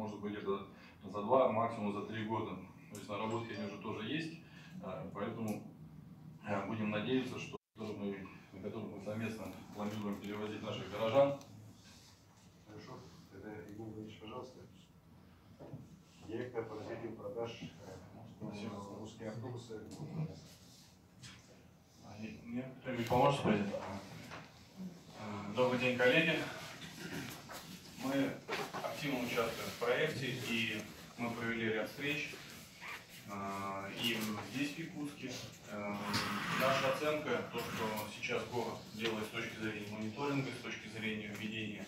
может быть это за 2, максимум за 3 года. То есть наработки они уже тоже есть, поэтому будем надеяться, что на которых мы совместно планируем перевозить наших горожан. Хорошо. Тогда, Игорь Владимирович, пожалуйста. Директор по развитию продаж русские автобусы. Мне кто-нибудь поможет спросить? Добрый день, коллеги. Мы активно участвуем в проекте, и мы провели ряд встреч. И здесь, в Якутске. Наша оценка, то, что сейчас город делает с точки зрения мониторинга, с точки зрения введения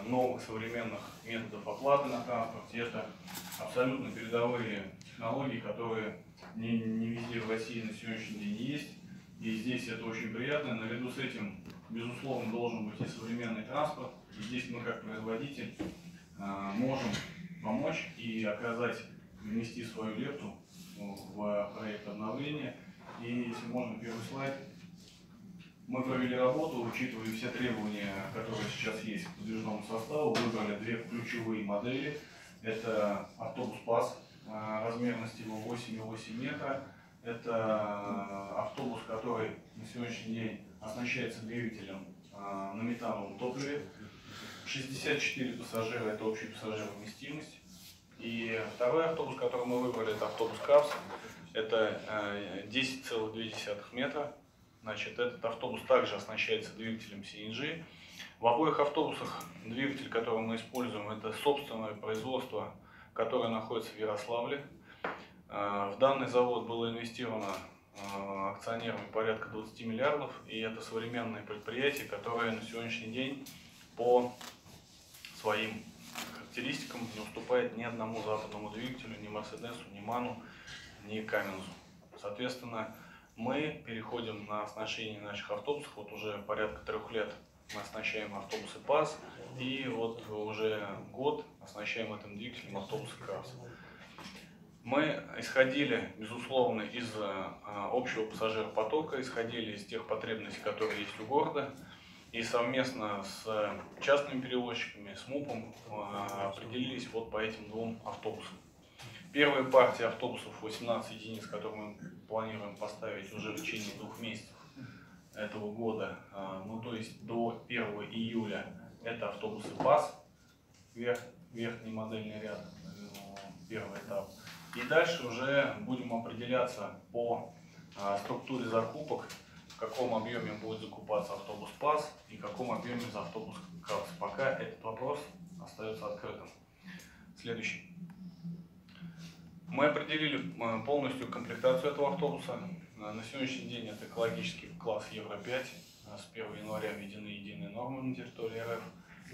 новых современных методов оплаты на транспорте, это абсолютно передовые технологии, которые не везде в России на сегодняшний день есть. И здесь это очень приятно. Наряду с этим, безусловно, должен быть и современный транспорт. И здесь мы, как производитель, можем помочь и оказать, внести свою лепту в проект обновления. И если можно, первый слайд. Мы провели работу, учитывая все требования, которые сейчас есть к подвижному составу, выбрали две ключевые модели. Это автобус ПАС, размерность его 8,8 метра. Это автобус, который на сегодняшний день оснащается двигателем на метановом топливе. 64 пассажира – это общая пассажировместимость. И второй автобус, который мы выбрали, это автобус КАПС. Это 10,2 метра. Значит, этот автобус также оснащается двигателем CNG. В обоих автобусах двигатель, который мы используем, это собственное производство, которое находится в Ярославле. В данный завод было инвестировано акционерами порядка 20 миллиардов, и это современное предприятие, которое на сегодняшний день по своим характеристикам не уступает ни одному западному двигателю, ни Мерседесу, ни Ману, ни Камензу. Соответственно, мы переходим на оснащение наших автобусов. Вот уже порядка 3 лет мы оснащаем автобусы ПАС, и вот уже год оснащаем этим двигателем автобусы КАПС. Мы исходили, безусловно, из общего пассажиропотока, исходили из тех потребностей, которые есть у города, и совместно с частными перевозчиками, с МУПом определились вот по этим двум автобусам. Первая партия автобусов, 18 единиц, которые мы планируем поставить уже в течение 2 месяцев этого года, ну то есть до 1 июля, это автобусы ПАС, верхний модельный ряд, первый этап. И дальше уже будем определяться по структуре закупок, в каком объеме будет закупаться автобус ПАС и в каком объеме за автобус КАПС. Пока этот вопрос остается открытым. Следующий. Мы определили полностью комплектацию этого автобуса. На сегодняшний день это экологический класс Евро-5. С 1 января введены единые нормы на территории РФ.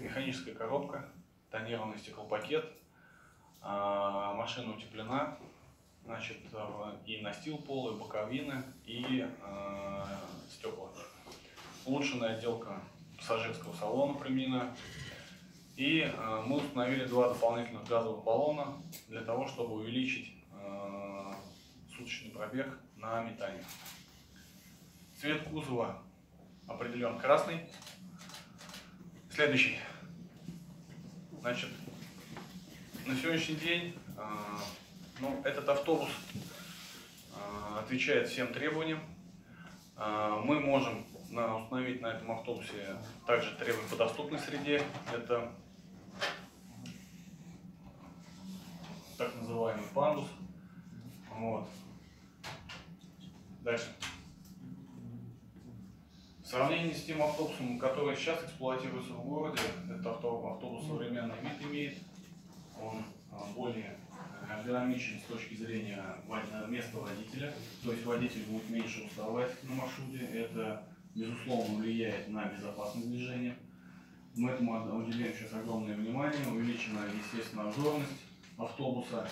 Механическая коробка, тонированный стеклопакет, машина утеплена, значит, и настил пола, и боковины, и стекла. Улучшенная отделка пассажирского салона применена. И мы установили 2 дополнительных газовых баллона для того, чтобы увеличить суточный пробег на метане. Цвет кузова определен красный. Следующий. Значит, на сегодняшний день этот автобус отвечает всем требованиям. Мы можем установить на этом автобусе также требования по доступной среде. Это так называемый пандус. Вот. Дальше. В сравнении с тем автобусом, который сейчас эксплуатируется в городе, этот автобус современный вид имеет. Он более эргономичен с точки зрения места водителя. То есть водитель будет меньше уставать на маршруте. Это, безусловно, влияет на безопасность движения. Мы этому уделяем сейчас огромное внимание. Увеличена, естественно, обзорность автобуса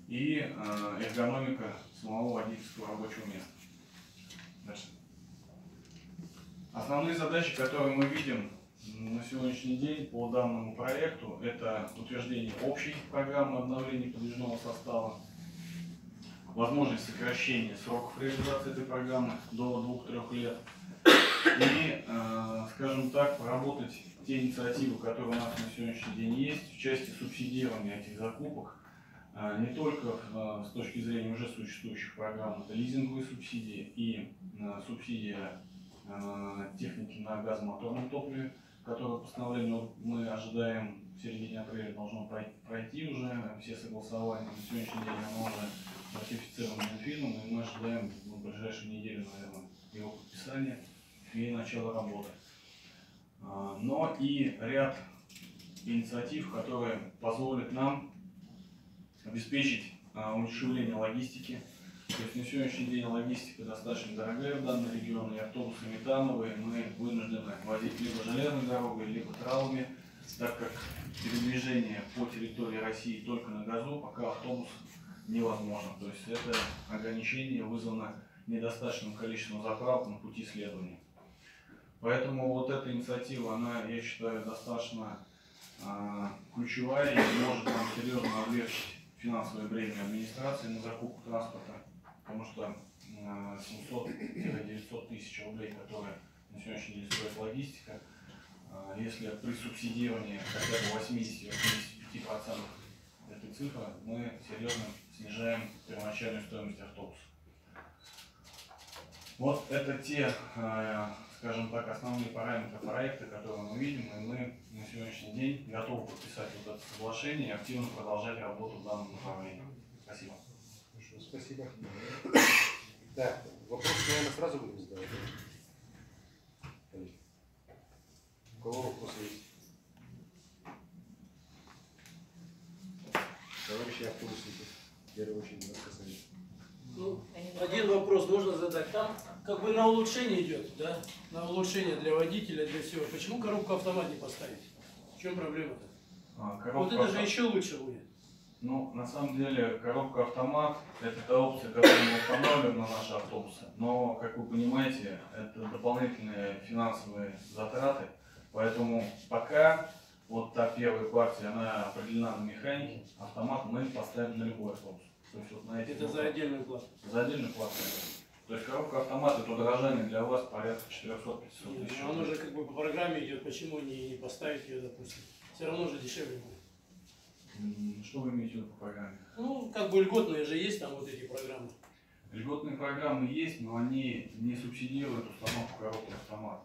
и эргономика самого водительского рабочего места. Дальше. Основные задачи, которые мы видим на сегодняшний день по данному проекту, это утверждение общей программы обновления подвижного состава, возможность сокращения сроков реализации этой программы до 2-3 лет и, скажем так, поработать те инициативы, которые у нас на сегодняшний день есть в части субсидирования этих закупок, не только с точки зрения уже существующих программ, это лизинговые субсидии и субсидия техники на газомоторном топливе, которое постановление мы ожидаем в середине апреля должно пройти уже все согласования. На сегодняшний день оно уже ратифицировано Минфином, и мы ожидаем в ближайшую неделю, наверное, его подписания и начала работы. Но и ряд инициатив, которые позволят нам обеспечить удешевление логистики. То есть на сегодняшний день логистика достаточно дорогая в данном регионе, и автобусы метановые мы вынуждены возить либо железной дорогой, либо тралами, так как передвижение по территории России только на газу пока автобус невозможно. То есть это ограничение вызвано недостаточным количеством заправок на пути следования. Поэтому вот эта инициатива, она, я считаю, достаточно ключевая и может нам серьезно облегчить финансовое бремя администрации на закупку транспорта, потому что 700-900 тысяч рублей, которые на сегодняшний день стоит логистика, если при субсидировании хотя бы 80-85% этой цифры, мы серьезно снижаем первоначальную стоимость автобуса. Вот это те, скажем так, основные параметры проекта, которые мы видим, и мы на сегодняшний день готовы подписать вот это соглашение и активно продолжать работу в данном направлении. Спасибо. Хорошо, спасибо. Так, вопрос, наверное, сразу будем задавать. У кого вопросы есть? Товарищи автобусники, в первую очередь, нас касается. Ну, один вопрос можно задать. Там как бы на улучшение идет, да? На улучшение для водителя, для всего. Почему коробку автомат не поставить? В чем проблема-то? Вот это же еще лучше будет. Ну, на самом деле, коробка автомат – это та опция, которую мы устанавливаем на наши автобусы. Но, как вы понимаете, это дополнительные финансовые затраты. Поэтому пока вот та первая партия, она определена на механике, автомат мы поставим на любой автобус. То есть, вот на эти Это за отдельную плату. За отдельную плату. То есть коробка автомат, это удорожание для вас порядка 400-500 тысяч. Оно же как бы по программе идет, почему не поставить ее, допустим? Все равно же дешевле будет. Что вы имеете в виду по программе? Ну, как бы льготные же есть там вот эти программы. Льготные программы есть, но они не субсидируют установку коробки автомат.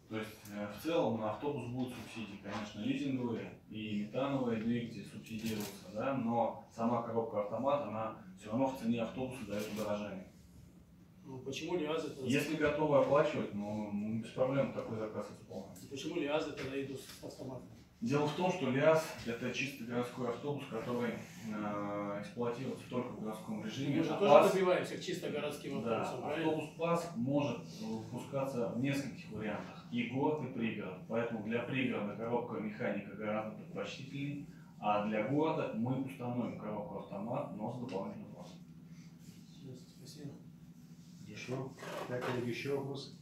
То есть в целом на автобус будут субсидии, конечно, лизинговые и метановые двигатели субсидируются, да, но сама коробка автомат, она все равно в цене автобуса дает удорожание. Ну, почему ЛиАЗы тогда? Если готовы оплачивать, ну без проблем такой заказ исполнить. Почему ЛиАЗы тогда идут с автоматом? Дело в том, что ЛиАЗ это чисто городской автобус, который эксплуатируется только в городском режиме. Мы же А тоже ПАС, добиваемся к чисто городским да, автобусам, правильно? автобус ПАС может выпускаться в нескольких вариантах. И город, и пригород. Поэтому для пригорода коробка механика гораздо предпочтительнее, а для города мы установим коробку автомат, но с дополнительным планом. Спасибо. Хорошо. Так, коллеги, еще вопросы?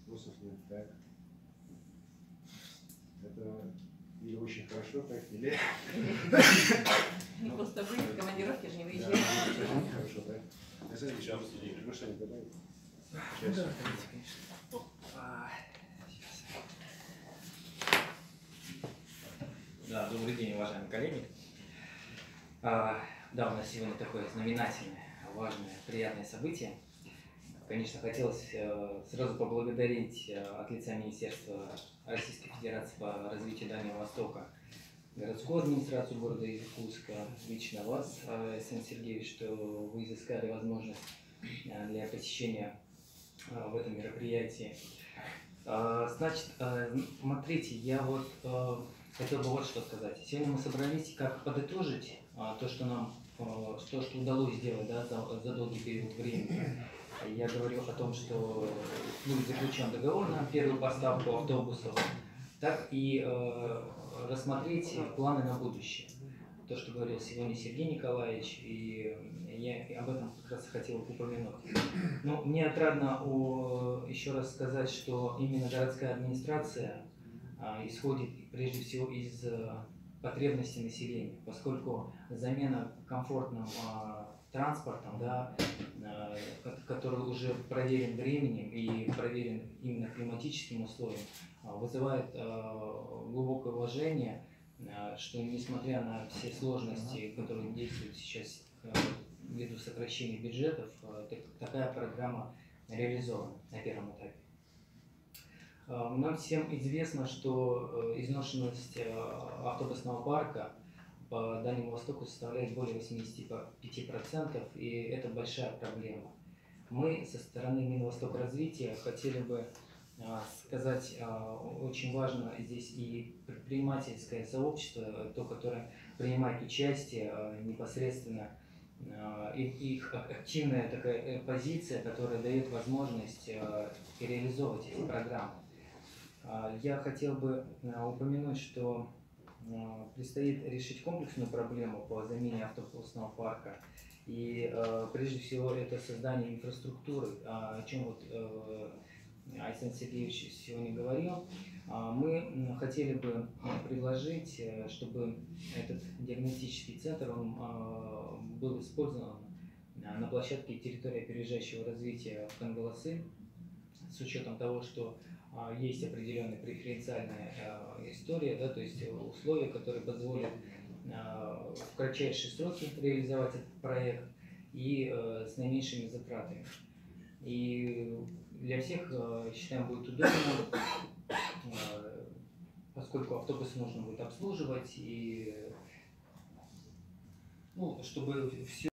Вопросов нет. Так. Это или очень хорошо, так, или... Ну, просто вы в командировке же не Да, выезжаете. очень хорошо, так. Александр Ильич, вы что-нибудь добавите? Сейчас. Да, добрый день, уважаемые коллеги. Да, у нас сегодня такое знаменательное, важное, приятное событие. Конечно, хотелось сразу поблагодарить от лица Министерства Российской Федерации по развитию Дальнего Востока городскую администрацию города Иркутска, лично вас, Александр Сергеевич, что вы изыскали возможность для посещения в этом мероприятии. Значит, смотрите, я вот хотел бы вот что сказать. Сегодня мы собрались как подытожить то, что нам, то, что удалось сделать, да, за долгий период времени. Я говорю о том, что будет заключен договор на первую поставку автобусов, так и рассмотреть планы на будущее. То, что говорил сегодня Сергей Николаевич, и я об этом как раз хотел упомянуть. Ну, мне отрадно еще раз сказать, что именно городская администрация исходит прежде всего из потребностей населения, поскольку замена комфортным транспортом, да, который уже проверен временем и проверен именно климатическим условиям, вызывает глубокое уважение, что несмотря на все сложности, которые действуют сейчас ввиду сокращения бюджетов, такая программа реализована на первом этапе. Нам всем известно, что изношенность автобусного парка по Дальнему Востоку составляет более 85%, и это большая проблема. Мы со стороны Минвостокразвития хотели бы сказать, очень важно здесь и предпринимательское сообщество, то, которое принимает участие непосредственно, их активная такая позиция, которая дает возможность реализовывать эти программы. Я хотел бы упомянуть, что предстоит решить комплексную проблему по замене автобусного парка. И прежде всего это создание инфраструктуры, о чем вот Александр Сергеевич сегодня говорил. Мы хотели бы предложить, чтобы этот диагностический центр он был использован на площадке территории опережающего развития в Кангаласы, с учетом того, что есть определенная преференциальная история, да, то есть условия, которые позволят в кратчайшие сроки реализовать этот проект и с наименьшими затратами. И для всех, считаем, будет удобно, поскольку автобусы нужно будет обслуживать, и чтобы все